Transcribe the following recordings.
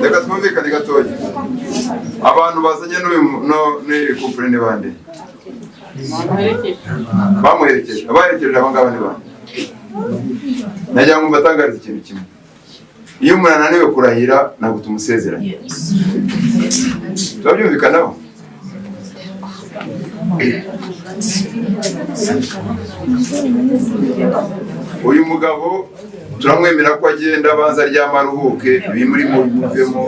Reka twumvikane gatoya. Abantu bazanye n'uyu couple ni bande? Bamuherekeje. Abaherekeje abangaba ni bande? Najya ngo mbatangarize ikintu kimwe. Iyo umuntu ananiwe kurahira ntabwo tumusezeranye. Turabyumvikanaho? Uyu mugabo turamwemera ko agenda abanza aryama aruhuke ibimuri mu bivemo.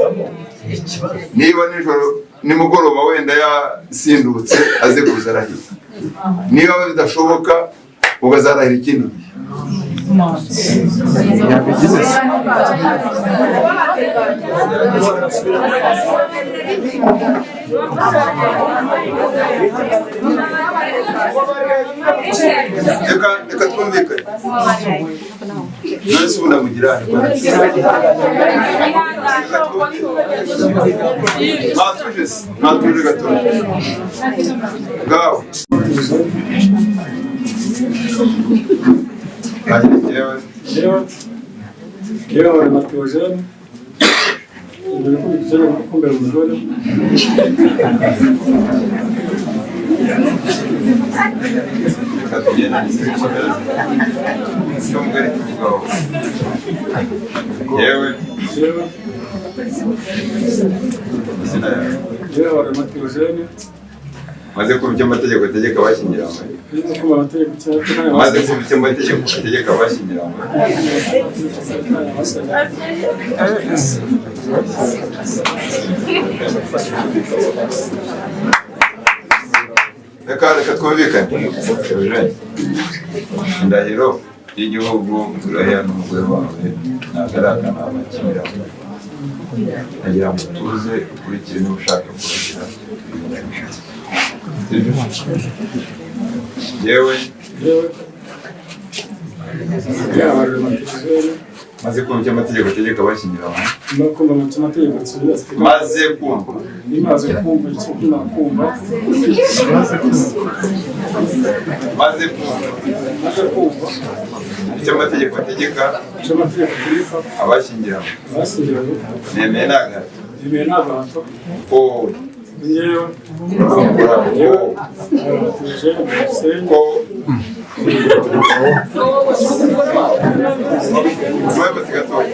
Niba nijoro nimugoroba wenda yasindutse aze kuza arahira. Niba bidashoboka ubazarahira ikindi gihe. Reka twumvikane. None se ubu ndamugira natuje gatoya ngaho yewe wari Matewojene mbere ko bigera kumbera umugore yewe wari Matewojene maze kumva icyo amategeko ategeka abashyingiranywe. Maze kumva icyo amategeko ategeka abashyingiranywe. Reka twumvikane. Indahiro y'igihugu turahira n'umugore wawe ntagaragara amakimbirane. Nagira ngo tuze ukurikire niba ushaka kurahira. Yewe maze kumva icyo amategeko ategeka abashyingiranywe. Maze kumva icyo amategeko ategeka abashyingiranywe. Nemeye n'agahato ko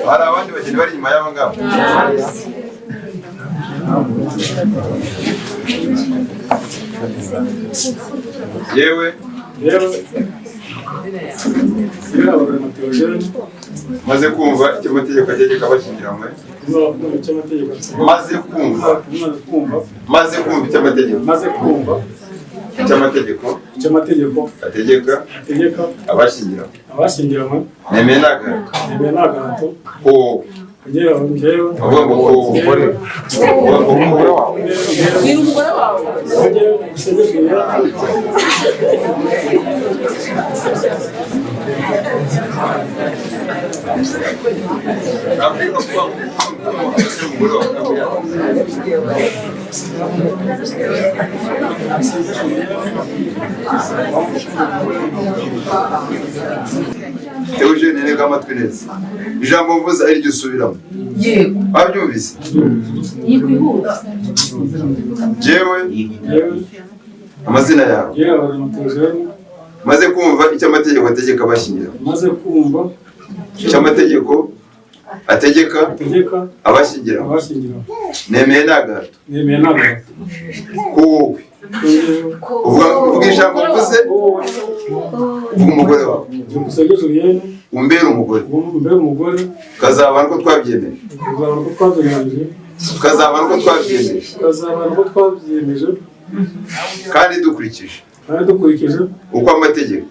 hari abandi bageni bari inyuma y'aba ngaba. Yewe maze kumva icyo amategeko ategeka abashyingiranywe. Maze kumva icyo amategeko ategeka abashyingiranywe. Nemeye n'agahato ko umugore wawe Eugene nega amatwi neza. Ijambo mvuze ari ryo usubiramo. Yego. Babyumvise? Yikwihuta. Jewe amazina yawe. Yewe Matewojene. Maze kumva icyo amategeko ategeka abashyingiranywe. Maze kumva icyo amategeko ategeka abashyingiranywe. Nemeye n'agahato ko wowe uvuga ijambo mvuze umugore wawe umbera umugore ukazabana uko twabyemeje kandi dukurikije uko amategeko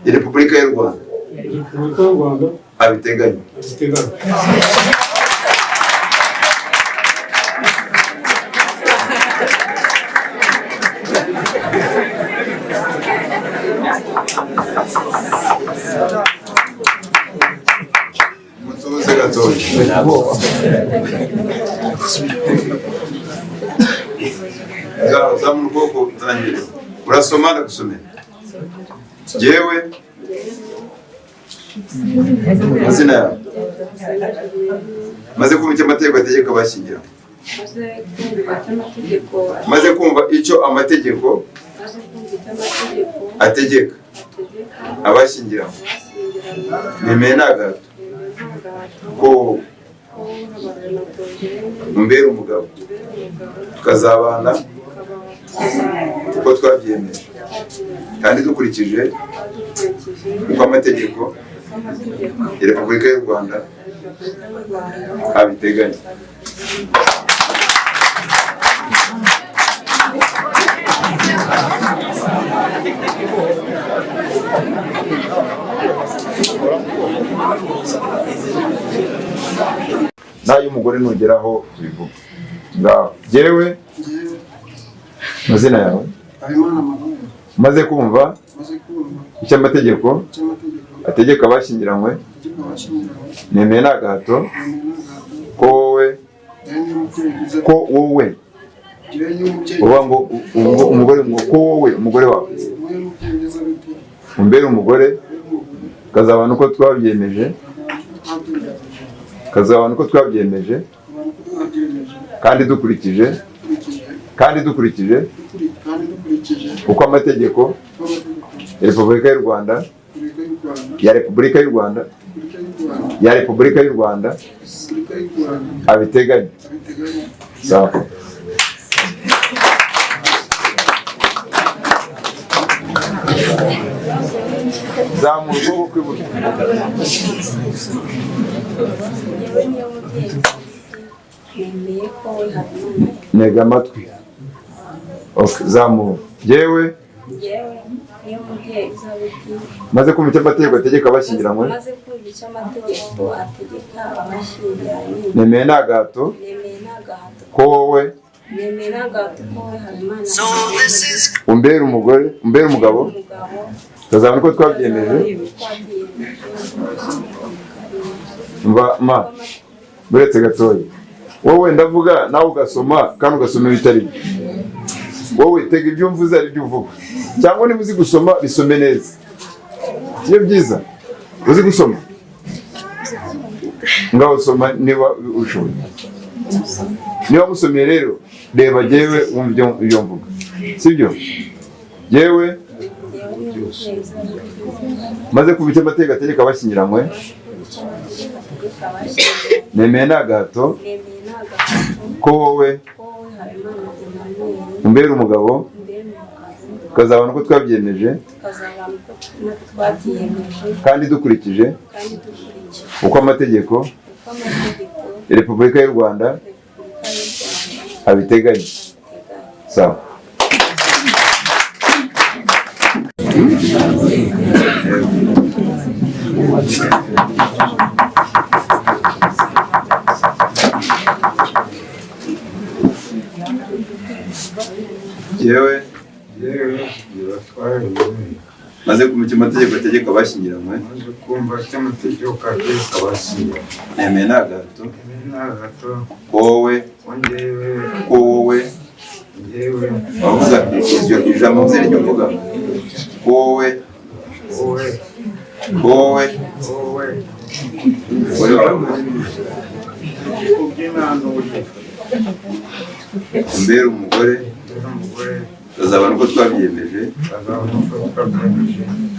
ya Repubulika y'u Rwanda abiteganya. Mutuze gatoya. Zamura ukuboko utangire. Urasoma ndagusomera. Jewe mazina yawe. Maze kumva icyo amategeko ategeka abashyingira. Maze kumva icyo amategeko ategeka abashyingira. Nemeye n'agahato ko umbera umugabo tukazabana uko twabyemeje kandi dukurikije uko amategeko ya Repubulika y'u Rwanda abiteganya. Nayo umugore nugeraho tubivuga. Ngaho jewe mazina yawe maze kumva icyo amategeko ategeka abashyingiranywe nemeye n'agahato ko wowe uba ngo umugore ngo ko wowe umugore wawe umbere umugore kazabana uko twabyemeje kandi dukurikije uko amategeko ya Repubulika y'u Rwanda abiteganya. Sawa. Zamura ukuboko kw'iburyo. Ntega amatwi. Okay, zamura. Jewe maze kumva icyo amategeko ategeka abashyingiranywe nemeye n'agahato ko wowe umbera umugabo tukazabana uko twabyemeje. Ma buretse gatoya wowe ndavuga nawe ugasoma kandi ugasoma ibitari byo. Wowe tega ibyo mvuze ari byo uvuga cyangwa niba uzi gusoma bisome neza. Iyo byiza uzi gusoma ngaho soma niba ushoboye. Niba musomeye rero reba jewe wumva ibyo mvuga sibyo. Jewe maze kumva icyo amategeko ategeka abashyingiranywe nemeye n'agahato ko wowe umbera umugabo tukazabana uko twabyemeje kandi dukurikije uko amategeko ya Repubulika y'u Rwanda abiteganya. Sawa. Jewe maze kumva icyo amategeko ategeka abashyingiranywe nemeye n'agahato ko wowe wavuze iryo jambo muzere ryo mvuga ko wowe umbera umugore tukazabana uko twabyemeje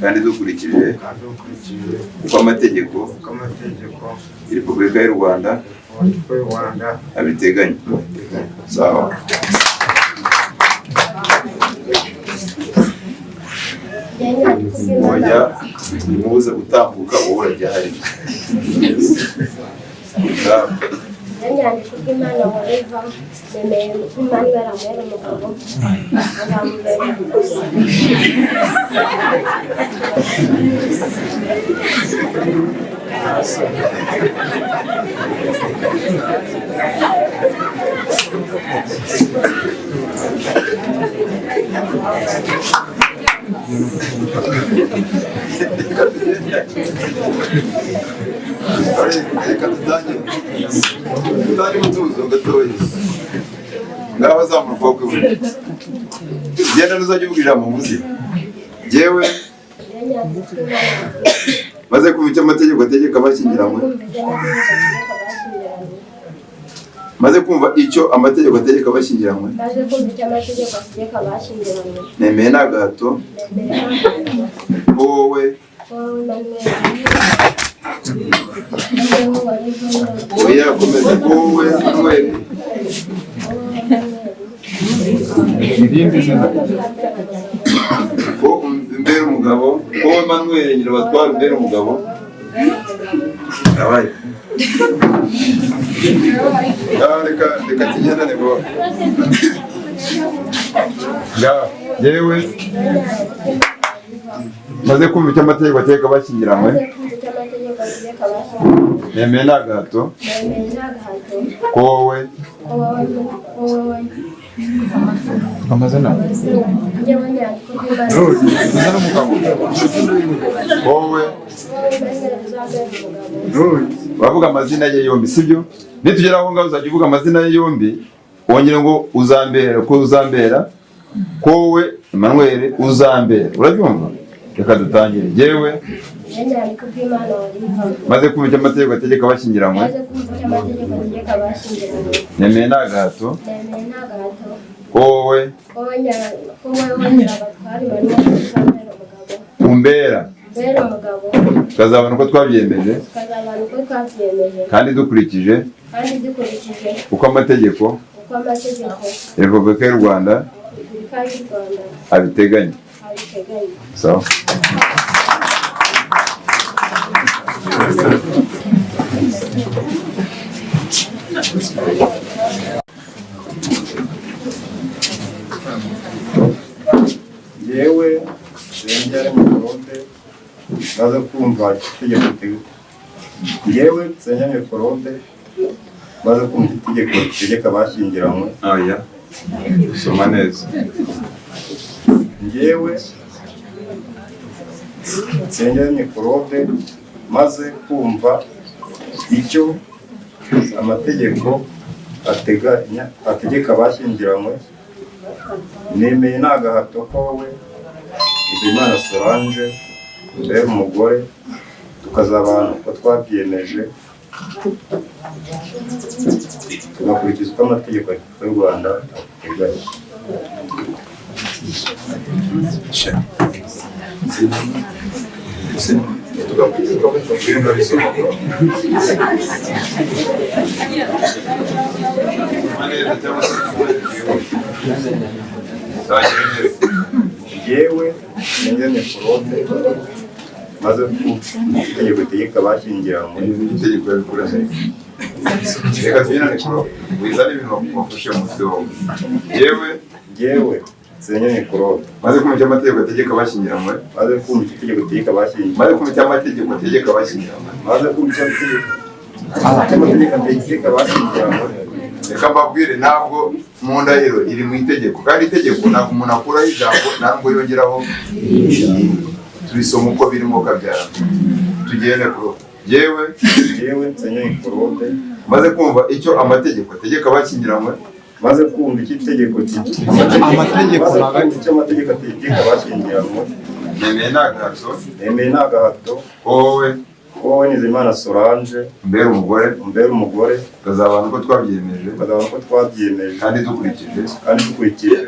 kandi dukurikije uko amategeko ya Repubulika y'u Rwanda abiteganya. Sawa. Mujya mubuze gutambuka wowe urajya hari. Nyandiko bw'Imana wariva nemeye Imana ibaramwera umugabo azamubera Reka tutangire. ngaho azamura ukuboko kw'iburyo genda ntuzajya uvuga ijambo mvuze jyewe maze kumva icyo amategeko ategeka abashyingiranywe maze kumva icyo amategeko ategeka abashyingiranywe nemeye nta gahato wowe oya komeza wowe Manuel ko umbere umugabo wowe Manuel nyirabatwara umbere umugabo abaye reka tugendane ngo yewe maze kumva icyo amategeko ategeka abashyingiranywe nemeye nta gahato ko wowe amazina wowe bavuga amazina ye yombi sibyo nitugera aho ngaho uzajya uvuga amazina ye yombi wongere ngo uzambera ko uzambera ko wowe Emmanuel uzambera urabyumva reka dutangire yewe maze kumva icyo amategeko ategeka abashyingiranywe nemeye nta gahato wowe umbera tukazabona uko twabyemeje kandi dukurikije uko amategeko ya Repubulika y'u Rwanda abiteganya. So yewe Senyeri Claude maze kumva itegeko yewe Senyeri Claude maze kumva itegeko ritegeka abashyingiranywe oya soma neza yewe Senyeri Claude maze kumva icyo amategeko ategeka abashyingiranywe nemeye nta gahato ko wowe Imana Solange mbere umugore tukazabana uko twabyemeje tugakurikiza uko amategeko y'u Rwanda ateganya. Yewe Senyeri Claude maze itegeko ritegeka abashyingiranywe itegeko rikurase reka tugendane kuro wizane ibintu wafashe mu mutwe wawe yewe Senyeri Claude maze kumva icyo amategeko ategeka abashyingiranywe maze kumva itegeko ritegeka abashyingiranywe maze kumva icyo amategeko ategeka abashyingiranywe maze kumva icyo amategeko ategeka abashyingiranywe. reka mbabwire ntabwo mu ndahiro iri mu itegeko kandi itegeko ntabwo umuntu akuraho ijambo ntabwo yongeraho turisoma uko birimo kabyara tugende kuro yewe Senyeri Claude maze kumva icyo amategeko ategeka abashyingiranywe maze kumva iki tegeko amategeko ategeka abashyingiranywe nemeye nta gahato wowe Nizeyimana Solange mbere umugore tukazabana uko twabyemeje kandi dukurikije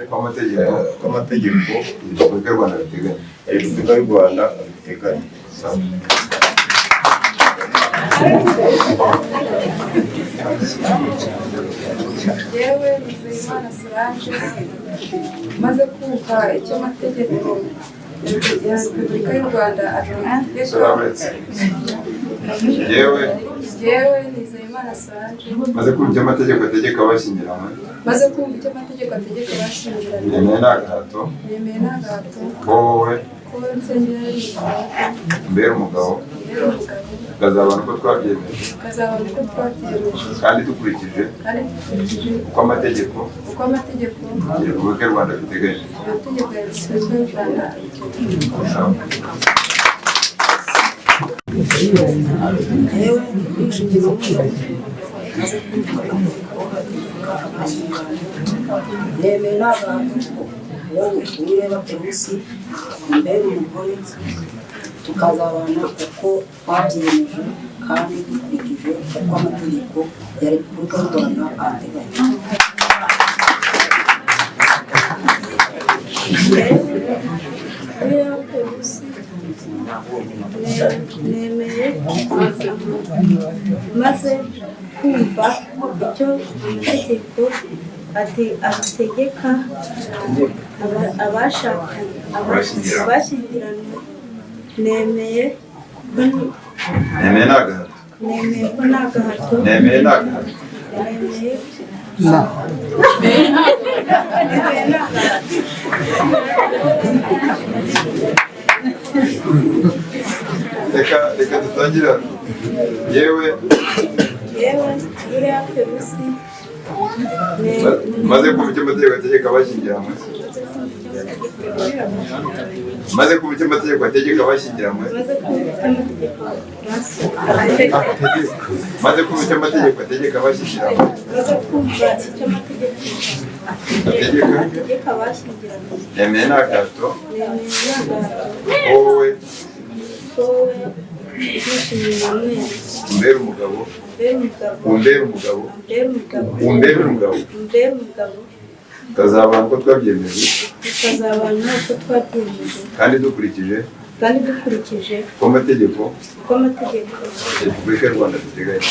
uko amategeko Repubulika y'u Rwanda abiteganya. Repubulika y'u Rwanda abiteganya. yewe Nizeyimana Solange maze kumva icyo amategeko ya Repubulika y'u Rwanda ategeka yewe Nizeyimana Solange maze kumva icyo amategeko ategeka abashyingiranywe nemeye nta gahato wowe mbere umugabo tukazabana uko twabyemeje kandi dukurikije uko amategeko ya Repubulika y'u Rwanda abiteganya. nemeye n'abantu wowe wireba Perusi mbere umugore tukazabana uko twabyiyemeje kandi dukurikije uko amategeko ya Repubulika y'u Rwanda ateganya. nemeye maze kumva icyo amategeko ategeka abashyingiranywe. nemeye ko nta gahato. nemeye nta gahato. reka dutangire yewe uriya Perusi maze kumva icyo amategeko ategeka abashyingiranywe maze kumva icyo amategeko ategeka abashyingiranywe maze kumva icyo amategeko ategeka abashyingiranywe nemeye nta gahato wowe umbere umugabo tukazabana uko twabyemeje kandi dukurikije uko amategeko ya Repubulika y'u Rwanda ateganya.